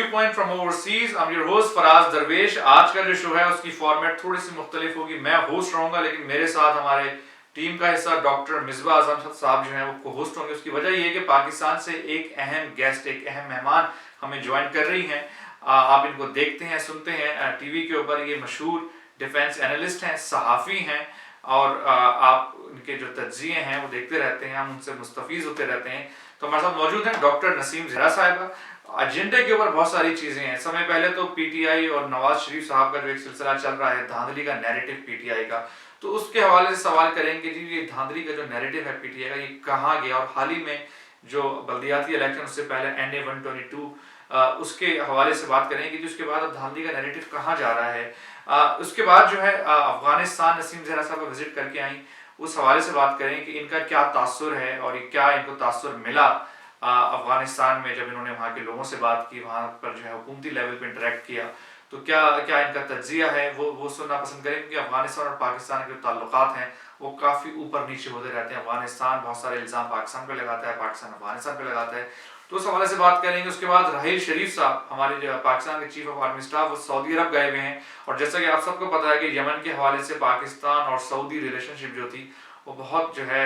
Viewpoint from Overseas. I'm your host Faraz दरवेश। आज का जो शो है उसकी फॉर्मेट थोड़ी सी मुख्तलिफ होगी। मैं होस्ट रहूँगा, लेकिन मेरे साथ हमारे टीम का हिस्सा डॉक्टर मिसबा आजम साहब जो हैं वो को होस्ट होंगे। उसकी वजह ये है कि पाकिस्तान से एक अहम गेस्ट, एक अहम मेहमान हमें ज्वाइन कर रही हैं। आप इनको देखते हैं, सुनते हैं टीवी के ऊपर। ये मशहूर डिफेंस एनालिस्ट हैं, सहाफ़ी हैं, और आप उनके जो तज्ज़िये हैं वो देखते रहते हैं, हम उनसे मुस्तफ़ीज़ होते रहते हैं। तो हमारे साथ मौजूद हैं डॉक्टर नसीम ज़हरा साहिबा। एजेंडे के ऊपर बहुत सारी चीज़ें हैं। समय पहले तो पीटीआई और नवाज शरीफ साहब का जो एक सिलसिला चल रहा है, धांधली का नैरेटिव पीटीआई का, तो उसके हवाले से सवाल करेंगे जी, ये धांधली का जो नैरेटिव है पीटीआई का, ये कहाँ गया? और हाल ही में जो बल्दियाती इलेक्शन, उससे पहले NA 122, उसके हवाले से बात करेंगे कि उसके बाद अब धांधली का नैरेटिव कहाँ जा रहा है। उसके बाद जो है अफगानिस्तान नसीम ज़हरा साहब विजिट करके आई, उस हवाले से बात करें कि इनका क्या तासुर है और ये क्या इनको तासुर मिला अफगानिस्तान में जब इन्होंने वहाँ के लोगों से बात की, वहाँ पर जो है हुकूमती लेवल पे इंटरेक्ट किया, तो क्या क्या इनका तज्जिया है वो सुनना पसंद करेंगे। कि अफगानिस्तान और पाकिस्तान के जो ताल्लुकात हैं वो काफ़ी ऊपर नीचे होते रहते हैं। अफगानिस्तान बहुत सारे इल्ज़ाम पाकिस्तान पे लगाता है, पाकिस्तान अफगानिस्तान पे लगाता है, तो उस हवाले से बात करेंगे। उसके बाद राहील शरीफ साहब, हमारे जो पाकिस्तान के चीफ ऑफ आर्मी स्टाफ, वो सऊदी अरब गए हुए हैं। और जैसा कि आप सबको पता है कि यमन के हवाले से पाकिस्तान और सऊदी रिलेशनशिप जो थी वो बहुत जो है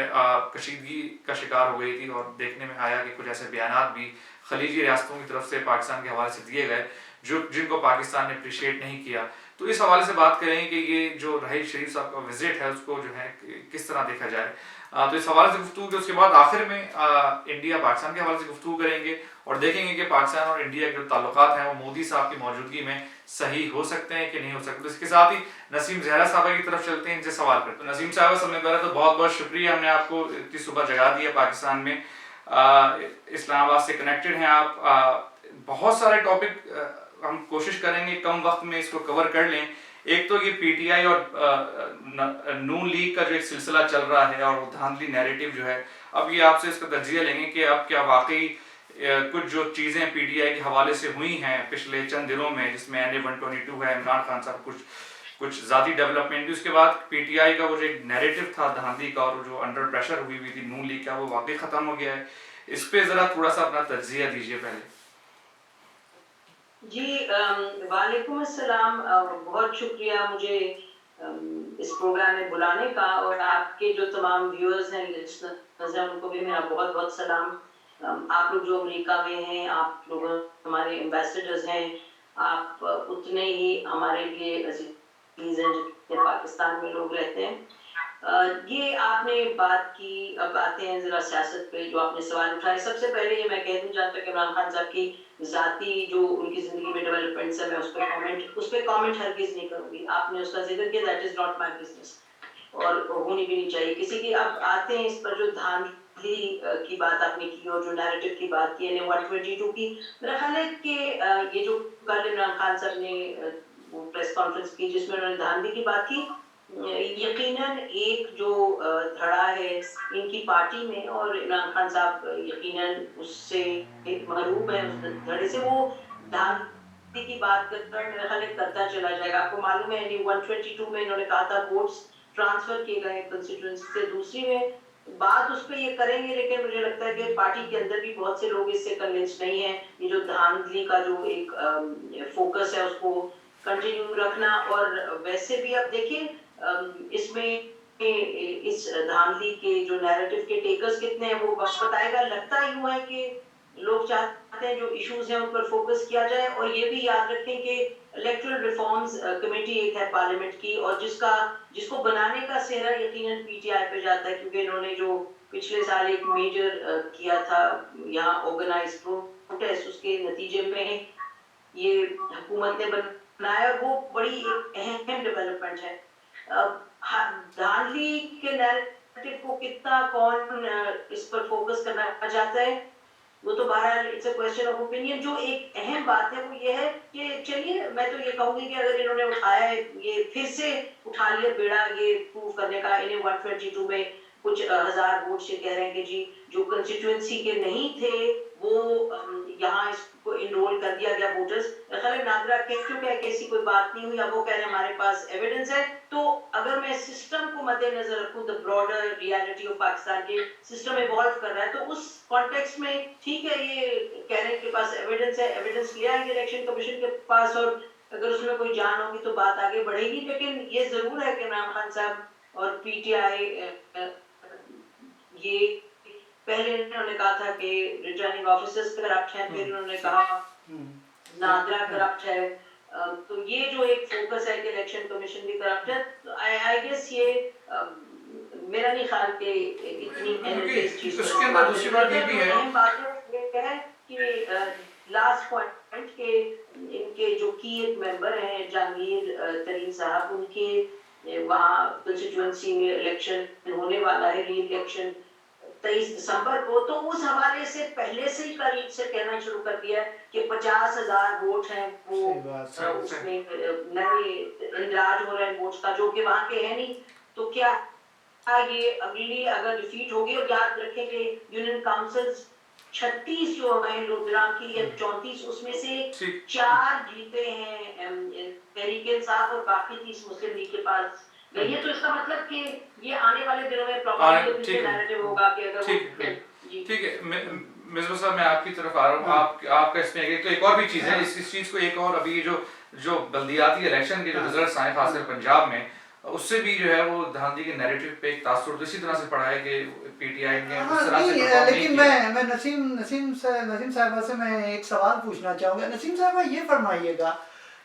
कशीदगी का शिकार हो गई थी। और देखने में आया कि कुछ ऐसे बयान भी खलीजी रियासतों की तरफ से पाकिस्तान के हवाले से दिए गए जिनको पाकिस्तान ने अप्रिशिएट नहीं किया। तो इस हवाले से बात करें कि ये जो राहील शरीफ साहब का विजिट है उसको जो है किस तरह देखा जाए। तो इस हवाले से गुफ्तगू के उसके बाद आखिर में इंडिया पाकिस्तान के हवाले से गुफ्तगू करेंगे और देखेंगे कि पाकिस्तान और इंडिया के जो ताल्लुकात हैं वो मोदी साहब की मौजूदगी में सही हो सकते हैं कि नहीं हो सकते। तो इसके साथ ही नसीम ज़हरा साहबा की तरफ चलते हैं, इनसे सवाल करते हैं। तो नसीम साहब, सबसे पहले तो बहुत बहुत शुक्रिया, हमने आपको इतनी सुबह जगा दी है पाकिस्तान में। इस्लामाबाद से कनेक्टेड हैं आप। बहुत सारे टॉपिक हम कोशिश करेंगे कम वक्त में इसको कवर कर लें। एक तो ये पीटीआई और नून लीग का जो एक सिलसिला चल रहा है और धांधली नैरेटिव जो है, अब ये आपसे इसका तज्जिया लेंगे कि अब क्या वाकई कुछ जो चीज़ें पीटीआई के हवाले से हुई हैं पिछले चंद दिनों में, जिसमें NA 122 है, इमरान खान साहब कुछ ज़ाती डेवलपमेंट भी, उसके बाद पीटीआई का वो जो एक नैरेटिव था धांधली का और जो अंडर प्रेशर हुई थी नून लीग का, वो वाकई ख़त्म हो गया है। इस पर ज़रा थोड़ा सा अपना तज्जिया दीजिए पहले। जी, वालेकुम अस्सलाम। बहुत शुक्रिया मुझे इस प्रोग्राम में बुलाने का, और आपके जो तमाम व्यूअर्स हैं, लिसनर्स हैं, उनको भी मेरा बहुत बहुत सलाम। आप लोग जो अमेरिका में हैं, आप लोग हमारे एम्बेसडर्स हैं, आप उतने ही हमारे लिए अजीज हैं जितने पाकिस्तान में लोग रहते हैं। ये आपने बात की, अब आते हैं जरा सियासत पे, जो आपने सवाल उठाए। सबसे पहले ये मैं कह दूं, जहाँ तक इमरान खान साहब की जाती जो उनकी जिंदगी में डेवलपमेंट्स है, मैं उस पर कमेंट हरगिज नहीं करूंगी। आपने उसका जिक्र किया, that is not my business और होनी भी नहीं चाहिए किसी की। अब आते हैं इस पर जो धांधली की बात आपने की और जो नैरेटिव की बात की NA 122 की। मेरा ख्याल है कि ये जो कल इमरान खान साहब ने वो प्रेस कॉन्फ्रेंस की जिसमें उन्होंने धांधली की बात की, यकीनन एक जो धड़ा है इनकी पार्टी में, और इमरान खान साहब यकीनन उससे महरूब है, उस धड़े से। वो धांधली की बात करता चला जाएगा। आपको मालूम है NA 122 में इन्होंने कहा था वोट्स ट्रांसफर किए गए कंस्टिट्यूएंसी से दूसरी में, बात उस पर ये करेंगे, लेकिन मुझे लगता है कि पार्टी के अंदर भी बहुत से लोग इससे कन्विंस नहीं है। ये जो धांधली का जो एक फोकस है उसको कंटिन्यू रखना। और वैसे भी अब देखिए इसमें इस धांधली के जो नैरेटिव के टेकर्स कितने हैं वो वक्त बताएगा। लगता यूं है कि लोग चाहते हैं जो इश्यूज हैं उन पर फोकस किया जाए। और ये भी याद रखें कि इलेक्टोरल रिफॉर्म्स कमेटी एक है पार्लियामेंट की, और जिसको बनाने का सेहरा यकीनन पीटीआई पे जाता है, क्योंकि इन्होंने जो पिछले साल एक मेजर किया था यहाँ ऑर्गेनाइज प्रोटेस्ट, उसके नतीजे में ये हुकूमत ने बनाया, वो बड़ी एक अहम डेवलपमेंट है। धांधली के नैरेटिव को कितना कौन इस पर फोकस करना चाहता है, वो तो बहरहाल it's a question of opinion. जो एक अहम बात है वो ये है कि चलिए, मैं तो ये कहूंगी कि अगर इन्होंने उठाया है, ये फिर से उठा लिया बेड़ा ये प्रूव करने का। NA 122 में कुछ हजार वोट से कह रहे हैं कि जी जो कंस्टिट्यूएंसी के नहीं थे वो यहाँ इसको इनरोल कर दिया गया वोटर्स। ख्याल है नादरा कह चुका है कि ऐसी कोई बात नहीं हुई, अब वो कह रहे हैं हमारे पास एविडेंस है। तो अगर मैं सिस्टम को मद्देनजर रखूं, the broader reality of Pakistan के सिस्टम इवॉल्व कर रहा है, तो उस कॉन्टेक्स्ट में ठीक है, ये कह रहे हैं कि पास एविडेंस है, एविडेंस लिया है इलेक्शन कमीशन के पास, और अगर उसमें कोई जान होगी तो बात आगे बढ़ेगी। लेकिन ये जरूर है कि इमरान खान साहब और पीटीआई ये पहले इन्होंने कहा था कि रिटर्निंग ऑफिसर्स करप्ट हैं, फिर उन्होंने कहा नादरा करप्ट है। तो ये जो एक फोकस है कि इलेक्शन कमीशन भी करप्ट है, तो आई गेस ये मेरा नहीं ख्याल कि इतनी एनर्जी इस चीज पर उसके अंदर दूसरी बात ये भी है, अहम बात ये है कि लास्ट पॉइंट के इनके जो की एक मेंबर हैं जहांगीर तरीन साहब, उनके वहाँ कंस्टिट्यूएंसी में इलेक्शन होने वाला है, री इलेक्शन 23 दिसंबर को। तो उस हवाले से पहले से ही करीब से कहना शुरू कर दिया कि 50,000 वोट हैं वो उसमें नए इंदराज हो रहे हैं वोट्स का, जो कि वहाँ के है नहीं। तो क्या ये अगली अगर डिफीट होगी, और याद रखें कि यूनियन काउंसिल्स 36 जो है लोधराम की या 34, उसमें से 4 जीते हैं तहरीक इंसाफ और बाकी 30 मुस्लिम लीग के पास गई है। तो इसका मतलब कि ये आने वाले दिनों में प्रॉब्लम नैरेटिव होगा कि अगर ठीक है मिर्जा साहब, मैं आपकी तरफ आ रहा हूँ। आपका इसमें एक तो एक और भी चीज़ है, इस चीज़ को एक और, अभी जो बल्दियाती इलेक्शन के जो रिजल्ट्स आए खासकर पंजाब में, उससे भी जो है वो धांधली के नैरेटिव पे एक तासुर इसी तरह से पड़ा है कि पीटीआई ने उस तरह से परफॉर्म नहीं लेकिन मैं नसीम साहिबा से मैं एक सवाल पूछना चाहूँगा। नसीम साहिबा, ये फरमाइएगा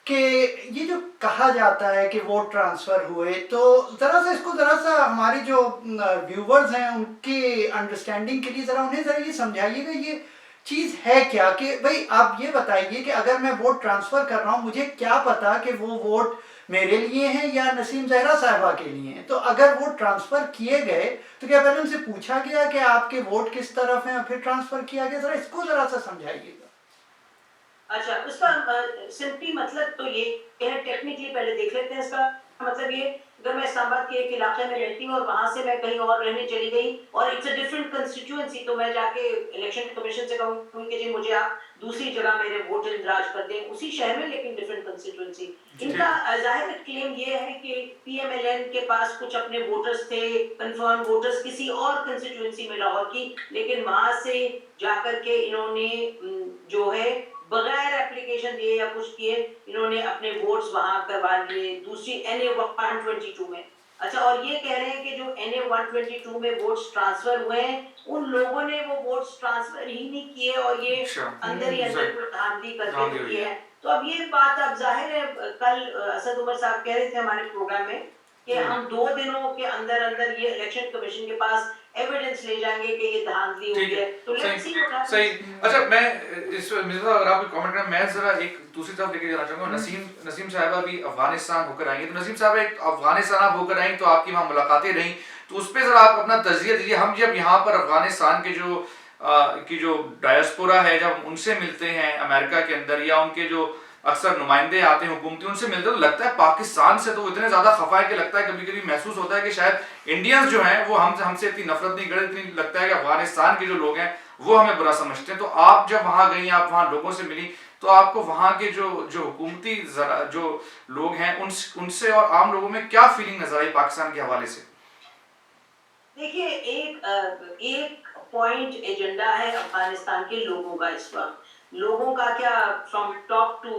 कि ये जो कहा जाता है कि वोट ट्रांसफ़र हुए, तो ज़रा सा हमारी जो व्यूवर्स हैं उनकी अंडरस्टैंडिंग के लिए उन्हें ज़रा ये समझाइएगा, ये चीज़ है क्या कि भाई आप ये बताइए कि अगर मैं वोट ट्रांसफ़र कर रहा हूँ, मुझे क्या पता कि वो वोट मेरे लिए हैं या नसीम ज़हरा साहिबा के लिए हैं। तो अगर वोट ट्रांसफ़र किए गए तो क्या पहले उनसे पूछा गया कि आपके वोट किस तरफ हैं, फिर ट्रांसफ़र किया गया? इसको ज़रा सा समझाइएगा। अच्छा, उसका सिंपली मतलब तो ये है, टेक्निकली पहले देख लेते हैं। इसका मतलब ये, अगर मैं इस्लामाबाद के एक इलाके में रहती हूँ और वहां से मैं कहीं और रहने चली गई और इट्स अ डिफरेंट कंस्टिट्यूएंसी, तो मैं जाके इलेक्शन कमीशन से कहूँगी कि जी मुझे आप दूसरी जगह मेरे वोट इंदराज कर दें, उसी शहर में लेकिन डिफरेंट कंस्टिट्यूएंसी। इनका जाहिर क्लेम ये है कि पीएमएलएन के पास कुछ अपने वोटर्स थे, कंफर्म वोटर्स किसी और कंस्टिट्यूएंसी में लाहौर की, लेकिन वहां से जाकर के इन्होंने जो है बगैर एप्लीकेशन दिए या कुछ किए, इन्होंने अपने वोट्स वहां करवा लिए दूसरी NA 122 में। अच्छा, और ये कह रहे हैं कि जो NA 122 में वोट्स ट्रांसफर हुए हैं, उन लोगों ने वो वोट्स ट्रांसफर ही नहीं किए और ये अंदर ही अंदर धांधली करके किए हैं। तो अब ये बात, अब जाहिर है, कल असद उमर साहब कह रहे थे हमारे प्रोग्राम में कि हम 2 दिनों के अंदर अंदर ये इलेक्शन कमीशन के पास एविडेंस ले जाएंगे कि ये धांधली हुई है। तो लेट्स सी व्हाट हैपेंस। सही। अच्छा, मैं इस मिर्जा, अगर आप कमेंट करें, मैं जरा एक दूसरी तरफ लेके जाना चाहूंगा। नसीम साहिबा भी अफगानिस्तान होकर आई है, तो नसीम साहब एक अफगानिस्तान आप होकर आई तो आपकी वहाँ मुलाकातें रहीं, तो उस पर जरा आप अपना तजिया दीजिए। हम जब यहाँ पर अफगानिस्तान के जो डायस्पोरा है, जब उनसे मिलते हैं अमेरिका के अंदर, या उनके जो अक्सर नुमाइंदे आते हैं हुकूमती, उनसे मिलते हैं, तो लगता है पाकिस्तान से तो इतने ज्यादा खफा है कि लगता है कभी कभी महसूस होता है कि शायद इंडियंस जो हैं वो हमसे इतनी नफरत नहीं करते, इतनी लगता है कि अफगानिस्तान के जो लोग हैं वो हमें बुरा समझते हैं। तो आप जब वहां गई, आप वहां लोगों से मिली, तो आपको वहां के जो हुकूमती जो लोग हैं उनसे और आम लोगों में क्या फीलिंग नजर आई पाकिस्तान के हवाले से? देखिए, एक पॉइंट एजेंडा है अफगानिस्तान के लोगों का इस वक्त। लोगों का क्या, from top to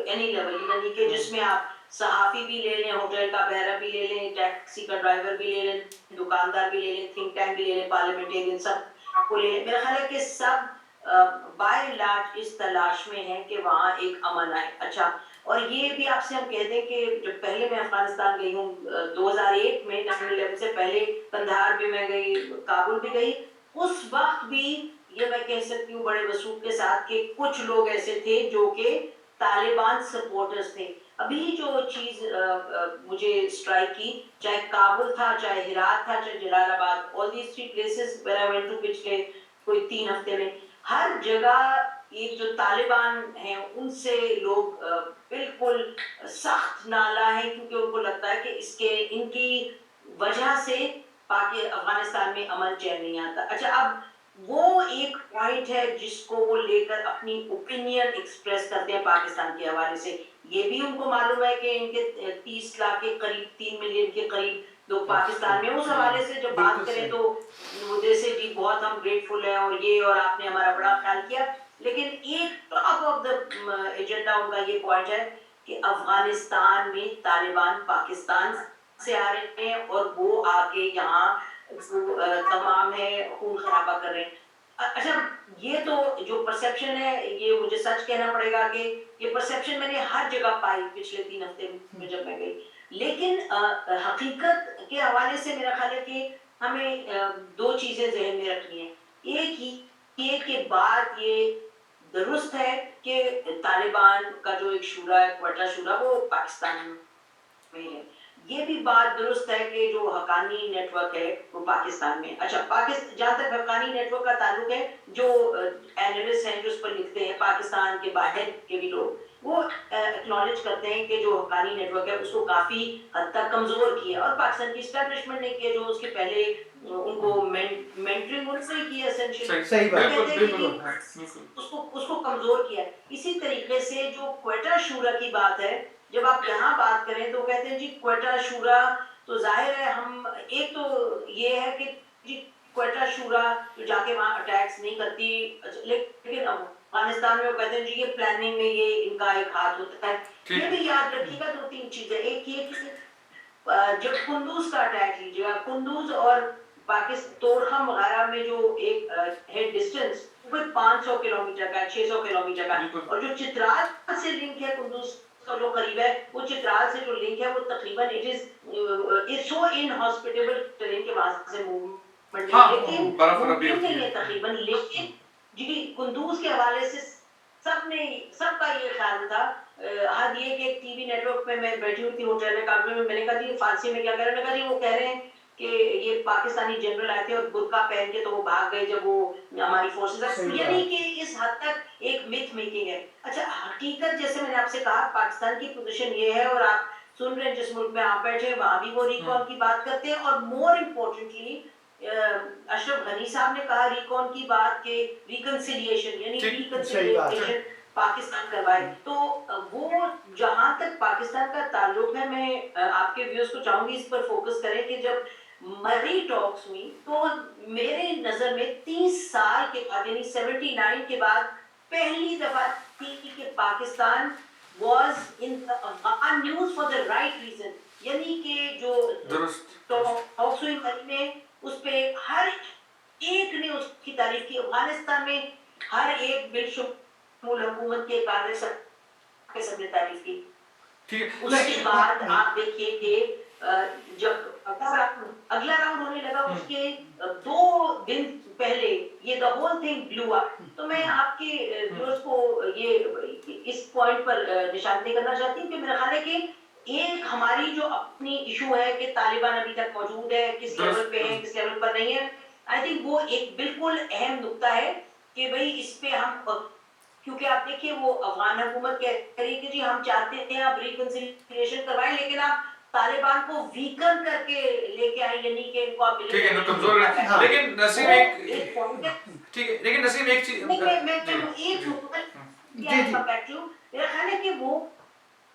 any level, यानी कि जिसमें आप सहाफी भी ले लें, होटल का बहरा भी ले लें, टैक्सी का ड्राइवर भी ले लें, दुकानदार भी ले लें, थिंक टैंक भी ले लें, पार्लियामेंटेरियन, सब को ले लें। मेरा ख्याल है कि सब बाय एंड लार्ज इस तलाश में है कि वहाँ एक अमन आए। अच्छा, और ये भी आपसे हम कह दें कि जब पहले मैं अफगानिस्तान गई हूँ 2001 में, 9/11 से पहले कंधार भी मैं गई, काबुल भी गई, उस वक्त भी ये मैं कह सकती हूँ बड़े वसूख के साथ कि कुछ लोग ऐसे थे जो कि तालिबान सपोर्टर्स थे। अभी जो चीज मुझे स्ट्राइक की, चाहे काबुल था, चाहे हिरात था, चाहे Jalalabad, all these 3 places where I went to पिछले कोई 3 हफ्ते में, हर जगह ये जो तालिबान हैं उनसे लोग बिल्कुल सख्त नाला है, क्योंकि उनको लगता है कि इनकी वजह से अफगानिस्तान में अमन चैन नहीं आता। अच्छा, अब वो एक पॉइंट है जिसको वो लेकर अपनी ओपिनियन एक्सप्रेस करते हैं पाकिस्तान के हवाले से। ये भी उनको मालूम है कि इनके 30 लाख के करीब 3 मिलियन के करीब लोग पाकिस्तान में, उस हवाले से जब बात बिल्कुल करें सही। तो मुझे से जी बहुत हम ग्रेटफुल हैं और ये और आपने हमारा बड़ा ख्याल किया। लेकिन एक टॉप ऑफ द एजेंडा उनका ये पॉइंट है कि अफगानिस्तान में तालिबान पाकिस्तान से आ रहे हैं और वो आके यहाँ तमाम है खून खराबा कर रहे हैं। अच्छा, ये तो जो परसेप्शन है ये मुझे सच कहना पड़ेगा कि ये परसेप्शन मैंने हर जगह पाई पिछले 3 हफ्ते में जब मैं गई। लेकिन हकीकत के हवाले से मेरा ख्याल है कि हमें 2 चीजें ज़हन में रखनी है। एक ये कि बात ये दुरुस्त है कि तालिबान का जो एक शूरा है, क्वेटा शूरा, वो पाकिस्तान में है। ये भी बात दुरुस्त है कि जो हक्कानी नेटवर्क है वो पाकिस्तान में। अच्छा, पाकिस्तान जहाँ तक हक्कानी नेटवर्क का ताल्लुक है, जो एनालिस्ट हैं जो उस पर लिखते हैं पाकिस्तान के बाहर के भी लोग, वो एक्नॉलेज करते हैं कि जो हक्कानी नेटवर्क है उसको काफी हद तक कमजोर किया और पाकिस्तान की एस्टैब्लिशमेंट ने किया, जो उसके पहले उनको मेंटरिंग उनसे ही किया एसेंशियली। सही बात। बिल्कुल कहते हैं बिल्कुल कि बिल्कुल। उसको कमजोर किया। इसी तरीके से जो क्वेटा शूरा की बात है, जब आप यहाँ बात करें तो कहते हैं जी क्वेटा शूरा, तो जाहिर है हम एक तो ये है कि जी क्वेटा शूरा जो जाके वहाँ अटैक्स नहीं करती, लेकिन अफगानिस्तान में वो कहते हैं जी ये प्लानिंग में ये इनका एक हाथ होता है। ठीक ये है। भी याद रखिएगा 2-3 चीजें। एक ये कि जब कुंदूज का अटैक लीजिएगा, कुंदूज और पाकिस्तान तोरखम वगैरह में जो एक है डिस्टेंस, वो 500 किलोमीटर का, 600 किलोमीटर का, बिल्कुल। और जो चित्राल से लिंक है कुंदूज का जो करीब है, वो चित्राल से जो लिंक है वो तकरीबन इज सो इनहॉस्पिटेबल टेरेन के वहां से मूवमेंट, हाँ, लेकिन बर्फ रबी मुमकिन होती नहीं है। है तकरीबन। लेकिन जी कुंदूज के हवाले से सबका ये ख्याल था। हद ये कि एक टीवी नेटवर्क पे मैं बैठी हुई थी होटल में काफी में, मैंने कहा जी फारसी में क्या कह रहे हैं, मैंने कहा जी वो कह रहे हैं कि ये पाकिस्तानी जनरल आए थे और बुर्का पहन के तो वो भाग गए जब वो हमारी फोर्सेस, सही यानी बात। कि इस हद तक एक मिथ मेकिंग है। अच्छा, हकीकत जैसे मैंने आपसे कहा पाकिस्तान की पोजीशन ये है, और आप सुन रहे हैं जिस मुल्क में आप बैठे हैं वहां भी वो रिकॉल की बात करते हैं, और मोर इम्पोर्टेंटली अशरफ गनी साहब ने कहा रिकॉन की बात के रिकंसिलिएशन, यानी ठीक, सही बात। रिकंसिलिएशन पाकिस्तान करवाए। तो वो जहां तक पाकिस्तान का ताल्लुक है, मैं आपके व्यूअर्स को चाहूंगी इस पर फोकस करें कि जब मरी टॉक्स हुई तो मेरे नजर में 30 साल के बाद, यानी 79 के बाद पहली दफा थी कि Pakistan was in the Afghan news for the right reason, यानी कि जो दुरुस्त। टॉक्स हुई मरी में, उस पे हर एक ने उसकी तारीफ की। अफगानिस्तान में हर एक बिलशुमार हुकूमत के कायदे के सबने तारीफ की। ठीक है। उसके बाद आप देखिए कि जब अगला राउंड होने लगा, उसके 2 दिन पहले ये the whole thing blew up. तो मैं आपके व्यूअर्स को ये इस पॉइंट पर निशानदेही करना चाहती हूँ कि मेरा ख्याल है कि एक हमारी जो अपनी इशू है कि तालिबान अभी तक मौजूद है, किस लेवल पे है, किस लेवल पर नहीं है, आई थिंक वो एक बिल्कुल अहम नुक्ता है कि भाई इस पे हम, क्योंकि आप देखिए वो अफगान हुकूमत कह रही है कि जी हम चाहते हैं आप रिकंसिलिएशन करवाएं, लेकिन आप तालिबान को वीकन करके लेके आए, यानी कि इनको आप ठीक है, कमजोर है। हाँ। लेकिन नसीम वो एक एक पॉइंट है। ठीक है, लेकिन नसीम एक चीज मैं जी एक जी, जी। मेरा ख्याल है कि वो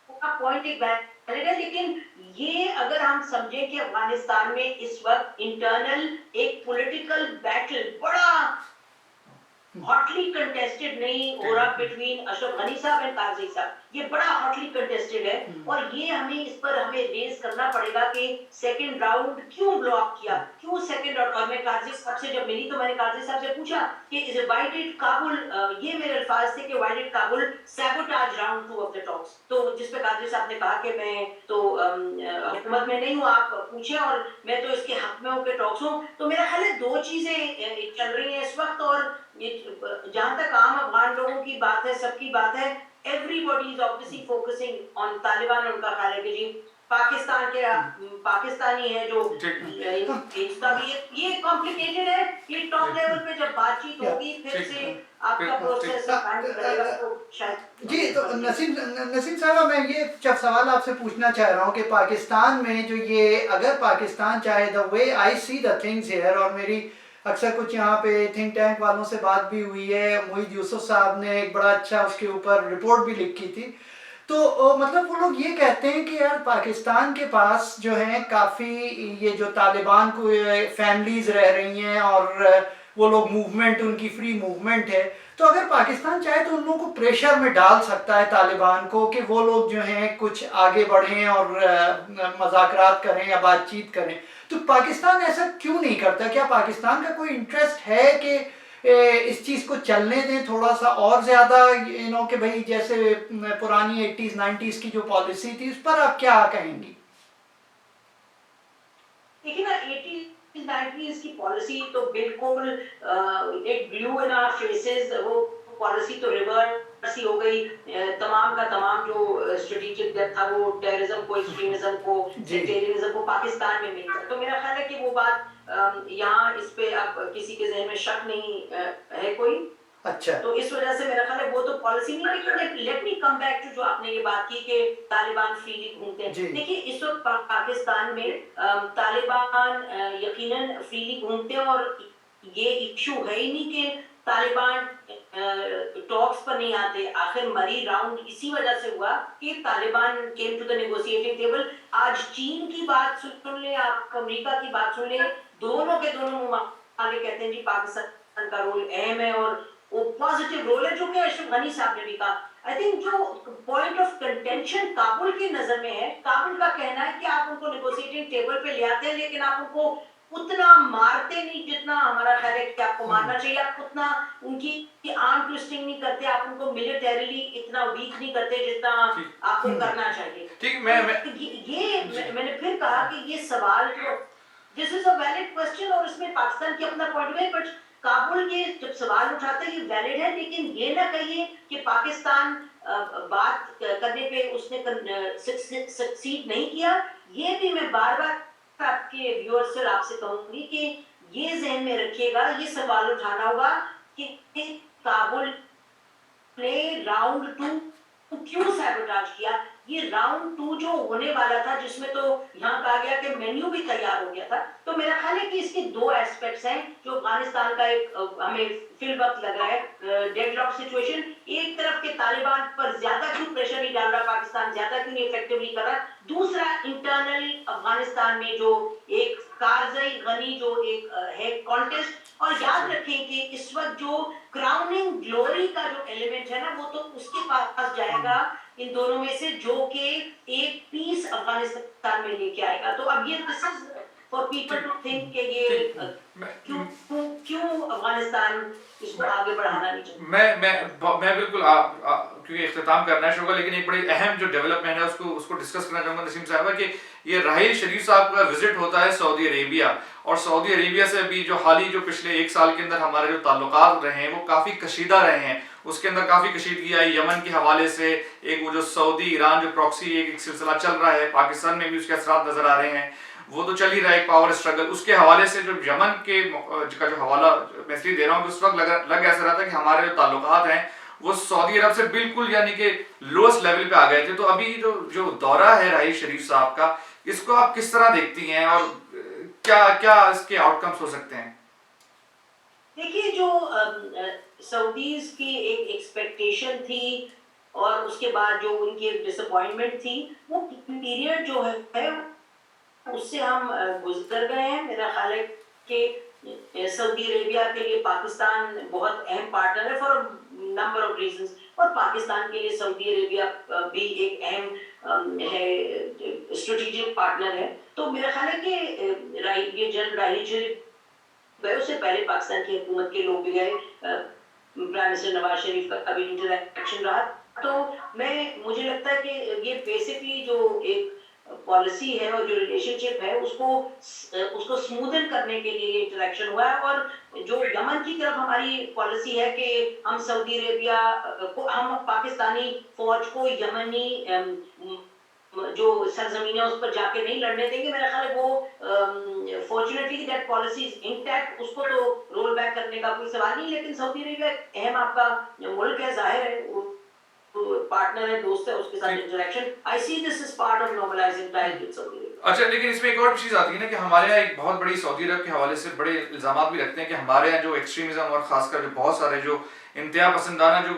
का पॉइंट एक वैलिड है, लेकिन ये अगर हम समझें कि अफगानिस्तान में इस वक्त इंटरनल एक पॉलिटिकल बैटल बड़ा हॉटली कंटेस्टेड नहीं हो रहा बिटवीन अशरफ गनी साहब एंड काजी साहब, ये बड़ा हॉटली कंटेस्टेड है, और ये हमें इस पर हमें रेज करना पड़ेगा कि सेकंड राउंड क्यों ब्लॉक किया, क्यों सेकंड राउंड। और मैं काजी साहब से जब मिली तो मैंने काजी साहब से पूछा कि इज व्हाई डिड काबुल, ये मेरे अल्फाज थे कि why did Kabul sabotage round 2 of the talks. तो जिस पे काजी साहब ने कहा कि मैं तो हुकूमत में नहीं हूँ, आप पूछे, और मैं तो इसके हक में हूँ कि टॉक्स हूँ। तो मेरा ख्याल है 2 चीजें चल रही हैं इस वक्त, और जहां तक आम अफगान लोगों की बात है, सबकी बात है, everybody is obviously focusing on Taliban. उनका ख्याल है कि जी पाकिस्तान के पाकिस्तानी है जो इसका भी ये कॉम्प्लिकेटेड है। ये टॉप लेवल पे जब बातचीत होगी फिर से आपका प्रोसेस करेगा तो शायद। जी, तो नसीम साहब, मैं ये जब सवाल आपसे पूछना चाह रहा हूँ कि पाकिस्तान में जो ये, अगर पाकिस्तान चाहे, the way I see the things here, और मेरी अक्सर कुछ यहाँ पे थिंक टैंक वालों से बात भी हुई है, मोहित यूसुफ साहब ने एक बड़ा अच्छा उसके ऊपर रिपोर्ट भी लिखी थी। तो मतलब वो लोग ये कहते हैं कि यार पाकिस्तान के पास जो है काफ़ी ये जो तालिबान को फैमिलीज रह रही हैं और वो लोग मूवमेंट उनकी फ्री मूवमेंट है, तो अगर पाकिस्तान चाहे तो उन लोगों को प्रेशर में डाल सकता है तालिबान को कि वो लोग जो हैं कुछ आगे बढ़ें और मज़ाकरात करें या बातचीत करें। तो पाकिस्तान ऐसा क्यों नहीं करता? क्या पाकिस्तान का कोई इंटरेस्ट है कि इस चीज़ को चलने दें थोड़ा सा और ज़्यादा, कि भाई जैसे पुरानी 80s 90s की जो पॉलिसी थी उस पर आप क्या कहेंगी? देखिए ना, 80s 90s की पॉलिसी तो बिल्कुल एक ब्लू इन आवर फेसेस, वो पॉलिसी तो रिवर्स ही हो गई। तमाम का तमाम जो स्ट्रेटेजिक था वो टेररिज्म को, एक्सट्रीमिज्म को, जी। सेक्टेरियनिज्म को पाकिस्तान में मिलता है। तो मेरा ख्याल है कि वो बात यहाँ इस पे अब किसी के जहन में शक नहीं है कोई। अच्छा। तो इस वजह से मेरा ख्याल है वो तो पॉलिसी नहीं है। लेकिन let me come back to जो आपने ये बात की कि तालिबान फ्रीली घूमते हैं। जी। देखिए, इस वक्त पाकिस्तान में तालिबान यकीनन फ्रीली घूमते हैं, और ये इशू है ही नहीं कि तालिबान टॉक्स पर नहीं आते। आखिर मरी राउंड इसी वजह से हुआ कि Taliban came to the negotiating table. आज चीन की बात सुन ले, आप अमेरिका की बात सुन ले, दोनों के दोनों मुमालिक कहते हैं जी पाकिस्तान का रोल अहम है और वो पॉजिटिव रोल है, जो कि अशरफ गनी साहब ने भी कहा। आई थिंक जो पॉइंट ऑफ कंटेंशन काबुल की नजर में है, काबुल का कहना है कि आप उनको नेगोशिएटिंग टेबल पे ले आते हैं, लेकिन आप उनको उतना मारते नहीं जितना हमारा ख्याल है कि आपको मारना चाहिए। आप उतना उनकी आर्म ट्विस्टिंग नहीं करते, आप उनको मिलिटरीली इतना वीक नहीं करते जितना आपको करना चाहिए। ठीक। मैंने फिर कहा कि ये सवाल जो, this is a valid question, और इसमें पाकिस्तान की अपना पॉइंट है। बट काबुल ये जब सवाल उठाते हैं ये वैलिड है, लेकिन ये ना कहिए कि पाकिस्तान बात करने पे उसने सक्सीड नहीं किया। ये भी मैं बार बार आपके व्यूअर्स से आपसे कहूंगी कि ये जहन में रखिएगा, ये सवाल उठाना होगा कि काबुल ने राउंड 2 क्यों सैबोटाज किया। ये राउंड 2 जो होने वाला था, जिसमें तो यहाँ कहा गया कि मेन्यू भी तैयार हो गया था। तो मेरा ख्याल है कि इसके 2 एस्पेक्ट्स हैं जो अफगानिस्तान का एक हमें फिल वक्त लग रहा है डेडलॉक सिचुएशन। एक तरफ के तालिबान पर ज्यादा क्यों प्रेशर नहीं डाल रहा पाकिस्तान, ज्यादा क्यों नहीं इफेक्टिवली कर रहा। दूसरा, इंटरनल अफगानिस्तान में जो एक कारजई गनी जो एक है कॉन्टेस्ट। और याद रखें कि इस वक्त जो क्राउनिंग ग्लोरी का जो एलिमेंट है ना, वो तो उसके पास जाएगा इन दोनों में से, जो कि एक पीस अफगानिस्तान में लेके आएगा। तो अब ये this is for people to think कि ये क्यों क्यों अफगानिस्तान इसको आगे बढ़ाना नहीं चाहिए। मैं बिल्कुल क्योंकि इख्तिताम करना है शो का, लेकिन एक बड़ी अहम जो डेवलपमेंट है उसको डिस्कस करना चाहूंगा नसीम साहब कि ये राहिल शरीफ साहब का विजिट होता है सऊदी अरेबिया, और सऊदी अरेबिया से भी जो हाल ही जो पिछले 1 साल के अंदर हमारे जो ताल्लुकात रहे हैं वो काफ़ी कशीदा रहे हैं। उसके अंदर काफ़ी कशीदगी आई यमन के हवाले से, एक वो जो सऊदी ईरान जो प्रॉक्सी एक सिलसिला चल रहा है, पाकिस्तान में भी उसके असरात नज़र आ रहे हैं, वो तो चल ही रहा है एक पावर स्ट्रगल। उसके हवाले से जो यमन के का जो हवाला मैं इसलिए दे रहा हूँ कि उस वक्त लग ऐसा रहा था कि हमारे जो ताल्लुकात हैं वो सऊदी अरब से बिल्कुल यानी कि लोएस्ट लेवल पे आ गए थे। तो अभी जो दौरा है राहिल शरीफ साहब का, इसको आप किस तरह देखती हैं और क्या क्या इसके आउटकम्स हो सकते हैं? देखिए, जो सऊदीज की एक एक्सपेक्टेशन थी और उसके बाद जो उनकी डिसअपॉइंटमेंट थी, वो पीरियड जो है उससे हम गुजर गए हैं। मेरा ख्याल है कि सऊदी अरेबिया के लिए पाकिस्तान बहुत अहम पार्टनर है फॉर नंबर ऑफ रीजंस, और पाकिस्तान के लिए सऊदी अरेबिया भी एक अहम है, स्ट्रेटेजिक पार्टनर है। तो मेरा ख्याल है कि ये जनरल राहिल शरीफ गए, उससे पहले पाकिस्तान की हुकूमत के लोग भी गए, प्राइम मिनिस्टर नवाज शरीफ का भी इंटरेक्शन रहा। तो मुझे लगता है कि ये बेसिकली जो एक पॉलिसी है और जो रिलेशनशिप है उसको स्मूदन करने के लिए इंटरेक्शन हुआ है। और जो यमन की तरफ हमारी पॉलिसी है कि हम सऊदी अरेबिया को, हम पाकिस्तानी फौज को यमनी जो सरजमीन है उस पर जाके नहीं लड़ने देंगे। मेरा ख्याल है वो fortunately that policy is intact, उसको तो रोल बैक करने का कोई सवाल नहीं। लेकिन सऊदी अरेबिया अहम आपका मुल्क है, जाहिर है पार्टनर है, दोस्त है, उसके साथ ठीक। Interaction, I see this is part of normalising ties with Saudi Arabia. अच्छा, लेकिन इसमें एक और चीज आती है ना कि हमारे यहाँ एक बहुत बड़ी सऊदी अरब के हवाले से बड़े इल्जाम भी लगते हैं कि हमारे यहाँ जो एक्सट्रीमिज्म और खासकर जो बहुत सारे जो इंतहा पसंदाना जो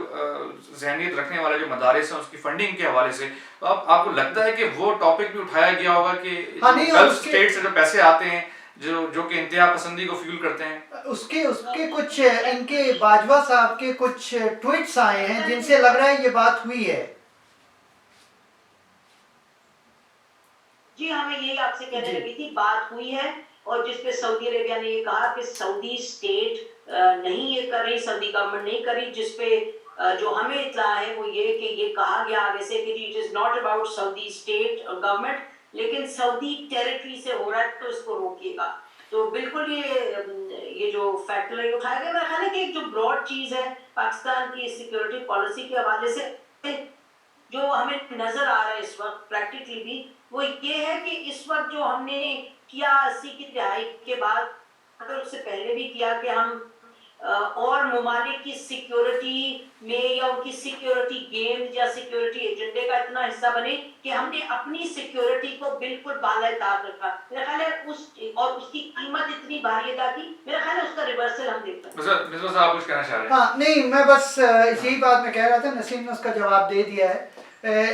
जहनीत रखने वाले जो मदारिस हैं उसकी फंडिंग के हवाले से, तो आपको लगता है कि वो टॉपिक भी उठाया गया होगा कि हाँ, नहीं, गल्फ उसके- स्टेट से जो पैसे आते हैं जो कि इंतहा पसंदी को फ्यूल करते हैं? उसके उसके कुछ इनके बाजवा साहब के कुछ ट्वीट्स आए हैं जिनसे लग रहा है ये बात हुई है। जी हाँ, मैं यही आपसे कहने जी। लगी थी, बात हुई है, और जिसपे सऊदी अरेबिया ने ये कहा कि सऊदी स्टेट नहीं ये कर रही, सऊदी गवर्नमेंट नहीं कर रही, जिसपे जो हमें इत्तला है वो ये कि ये कहा गया आगे से कि it is not about Saudi state government, लेकिन सऊदी टेरिटरी से हो रहा है तो इसको रोकिएगा। तो बिल्कुल ये जो फैक्टर है उठाया गया, मेरा ख्याल है कि एक जो ब्रॉड चीज है पाकिस्तान की सिक्योरिटी पॉलिसी के हवाले से जो हमें नजर आ रहा है इस वक्त प्रैक्टिकली भी, वो ये है कि इस वक्त जो हमने किया 80 की दहाई के बाद, अगर उससे पहले भी किया कि हम और ममालिक की सिक्योरिटी में या उनकी सिक्योरिटी गेम या सिक्योरिटी एजेंडे का इतना हिस्सा बने कि हमने अपनी सिक्योरिटी को बिल्कुल बाला-ए-ताक रखा। मेरा ख्याल है उसकी कीमत इतनी भारी अदा की, मेरा ख्याल है उसका रिवर्सल हम देख सकते हैं। मिसबा साहब कुछ कहना चाह रहे हैं? हाँ, नहीं, मैं बस इसी बात में कह रहा था, नसीम ने उसका जवाब दे दिया है।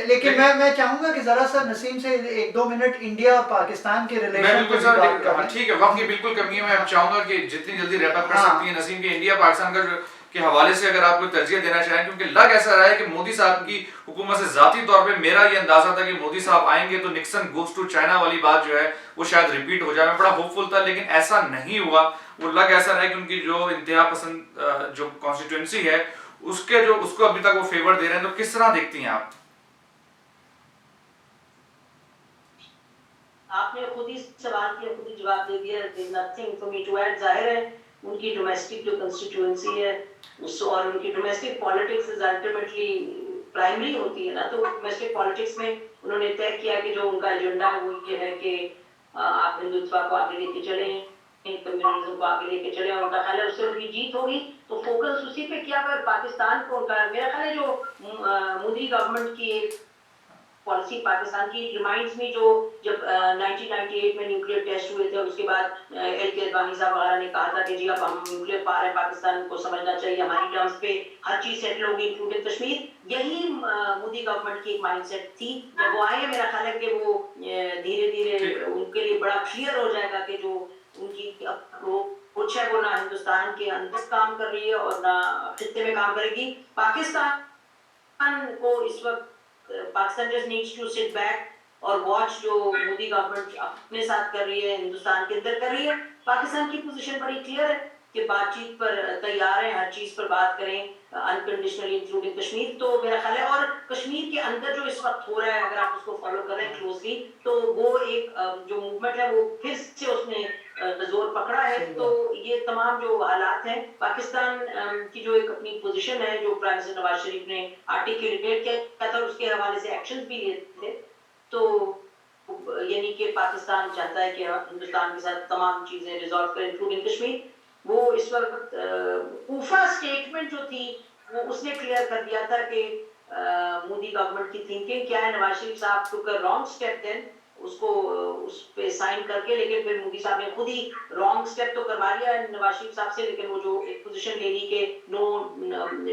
लेकिन मैं चाहूंगा कि जरा सा नसीम से 1-2 मिनट इंडिया और पाकिस्तान के मैं रिलेशन बिल्कुल पर सर, बात करें। हाँ, ठीक है, वक्त की बिल्कुल कमी है। मैं चाहूंगा कि जितनी जल्दी रैप अप कर हाँ। सकती है नसीम के इंडिया पाकिस्तान का के हवाले से अगर आप कोई तरजीह देना चाहें, क्योंकि लग ऐसा रहा है कि मोदी साहब की हुकूमत से जाती तौर पे मेरा ये अंदाजा था कि मोदी साहब आएंगे तो निक्सन गोस टू चाइना वाली बात जो है वो शायद रिपीट हो जाए। मैं बड़ा होपफुल था, लेकिन ऐसा नहीं हुआ। वो लग ऐसा रहा है कि उनकी जो इंतहा पसंद जो कॉन्स्टिट्यूंसी है उसको अभी तक वो फेवर दे रहे हैं। तो किस तरह देखती हैं आप? आपने खुद ही सवाल किया, खुद ही जवाब दे दिया, nothing for me to add. जाहिर है उनकी डोमेस्टिक जो कंस्टिट्यूएंसी है उसको, और उनकी domestic politics is ultimately primary होती है ना, तो डोमेस्टिक पॉलिटिक्स में उन्होंने तय किया कि जो उनका एजेंडा है वो ये है कि आप हिंदुत्व को आगे लेके चलें, कम्युनलिज्म को आगे लेके चले, और उनका ख्याल है उससे उनकी जीत होगी, तो फोकस उसी पे किया। पर पाकिस्तान को उनका मेरा ख्याल है जो मोदी गवर्नमेंट की एक पॉलिसी पाकिस्तान की रिमाइंड्स में, जो जब 1998 में न्यूक्लियर टेस्ट हुए थे और उसके बाद एल.के. अडवाणी साहब वगैरह ने कहा था कि जी अब हम न्यूक्लियर पावर है, पाकिस्तान को समझना चाहिए, हमारी टर्म्स पे हर चीज सेटल होगी इंक्लूडिंग कश्मीर। यही मोदी गवर्नमेंट की एक माइंडसेट थी। जब वो आए, मेरा ख्याल है कि वो धीरे धीरे उनके लिए बड़ा क्लियर हो जाएगा कि जो उनकी अप्रोच है वो ना हिंदुस्तान के अंदर काम कर रही है और ना खित्ते में काम करेगी। पाकिस्तान को इस वक्त Pakistan just needs to sit back और वॉच जो मोदी गवर्नमेंट अपने साथ कर रही है, हिंदुस्तान के अंदर कर रही है। पाकिस्तान की पोजीशन बड़ी क्लियर है कि बातचीत पर तैयार है, हर चीज पर बात करें अनकंडीशनली इंक्लूडिंग कश्मीर। तो मेरा ख्याल है, और कश्मीर के अंदर जो इस वक्त हो रहा है, अगर आप उसको फॉलो कर रहे हैं क्लोजली, तो वो एक जो मूवमेंट है वो फिर से उसने जोर पकड़ा है। तो ये तमाम जो हालात हैं, पाकिस्तान की जो एक अपनी पोजीशन है जो प्राइम मिनिस्टर नवाज शरीफ ने आर्टिकुलेट किया था, उसके हवाले से एक्शंस भी लिए थे। तो यानी कि पाकिस्तान चाहता है कि हिंदुस्तान के साथ तमाम चीजें रिजॉल्व करें इंक्लूडिंग कश्मीर। वो इस वक्त ऊफा स्टेटमेंट जो थी वो उसने क्लियर कर दिया था कि मोदी गवर्नमेंट की थिंकिंग क्या है। नवाज शरीफ साहब टुक अ रॉन्ग स्टेप देन, उसको उस पे साइन करके, लेकिन फिर मोदी साहब ने खुद ही रॉन्ग स्टेप तो करवा लिया है नवाज शरीफ साहब से, लेकिन वो जो एक पोजीशन ले ली कि नो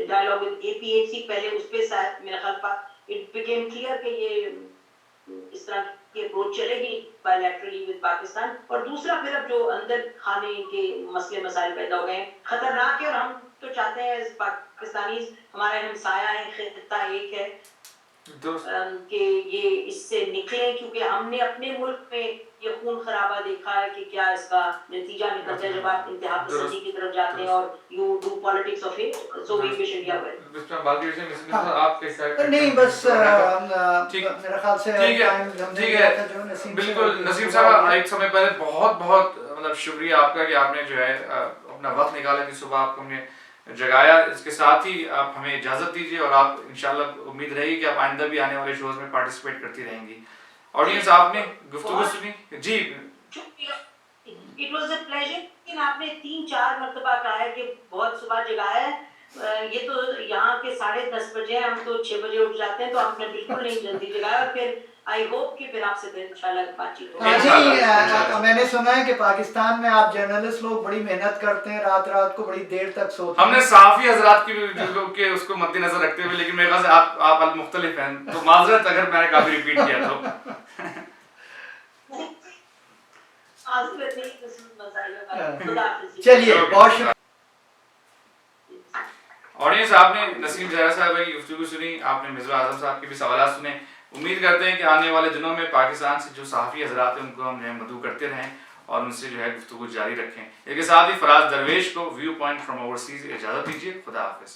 डायलॉग विद एपीएचसी, पहले उस पे शायद मेरा ख्याल इट बिकेम क्लियर कि ये इस तरह की अप्रोच चलेगी बायलैटरली विद पाकिस्तान। और दूसरा, फिर अब जो अंदर खाने के मसले मसाइल पैदा हो गए हैं, खतरनाक है, और हम तो चाहते हैं पाकिस्तानी हमारे हमसाया है, खित्ता एक है कि ये इससे निकले, क्योंकि हमने अपने मुल्क में ये खून खराबा देखा है कि क्या इसका नतीजा निकलता है जब आप इंतहा पसंदी की तरफ जाते हैं और you do politics of it. So we wish India well. आप कैसे साइड नहीं, बस ठीक, मेरा ख्याल से ठीक है, हमने ठीक लिया है, था जो नसीम बिल्कुल। से नसीम हुआ साहब, है। एक समय पहले बहुत बहुत मतलब शुक्रिया आपका कि आपने जो है अपना वक्त निकाला कि सुबह आपको हमने जगाया। इसके साथ ही आप हमें इजाजत दीजिए, और आप इंशाल्लाह उम्मीद रहेगी कि आप आइंदा भी आने वाले शोज में पार्टिसिपेट करती रहेंगी। ऑडियंस, आपने गुफ्तगू सुनी जी? It was a pleasure. लेकिन आपने 3-4 मर्तबा कहा है कि बहुत सुबह जगाया है, ये तो यहाँ के 10:30 बजे हैं, हम तो 6 बजे उठ जाते हैं, तो आपने बिल्कुल नहीं जल्दी जगाया। और फिर आई होप कि फिर आपसे फिर इंशाल्लाह बातचीत होगी। इंशाल्लाह। मैंने सुना है कि पाकिस्तान में आप जर्नलिस्ट लोग बड़ी मेहनत करते हैं, रात रात को बड़ी देर तक सोते हैं। हमने साफी हजरात की के उसको मद्देनजर रखते हुए, लेकिन मेरे ख्याल से आप मुख्तलिफ हैं, तो माजरत अगर मैंने काफी रिपीट किया तो। आज़िज़ नहीं, मज़ा आएगा। खुदा हाफ़िज़ जी। चलिए, बहुत शुक्रिया। ऑडियंस, आपने नसीम जहरा साहब की गुफ्तगू सुनी, आपने मिसबा आजम साहब के भी सवाल सुने। उम्मीद करते हैं कि आने वाले दिनों में पाकिस्तान से जो सहाफ़ी हजरात हैं उनको हम जो है मदऊ करते रहें और उनसे जो है गुफ्तगू जारी रखें। इसके साथ ही फराज दरवेश को व्यू पॉइंट फ्रॉम ओवरसीज इजाज़त दीजिए। खुदा हाफिज़।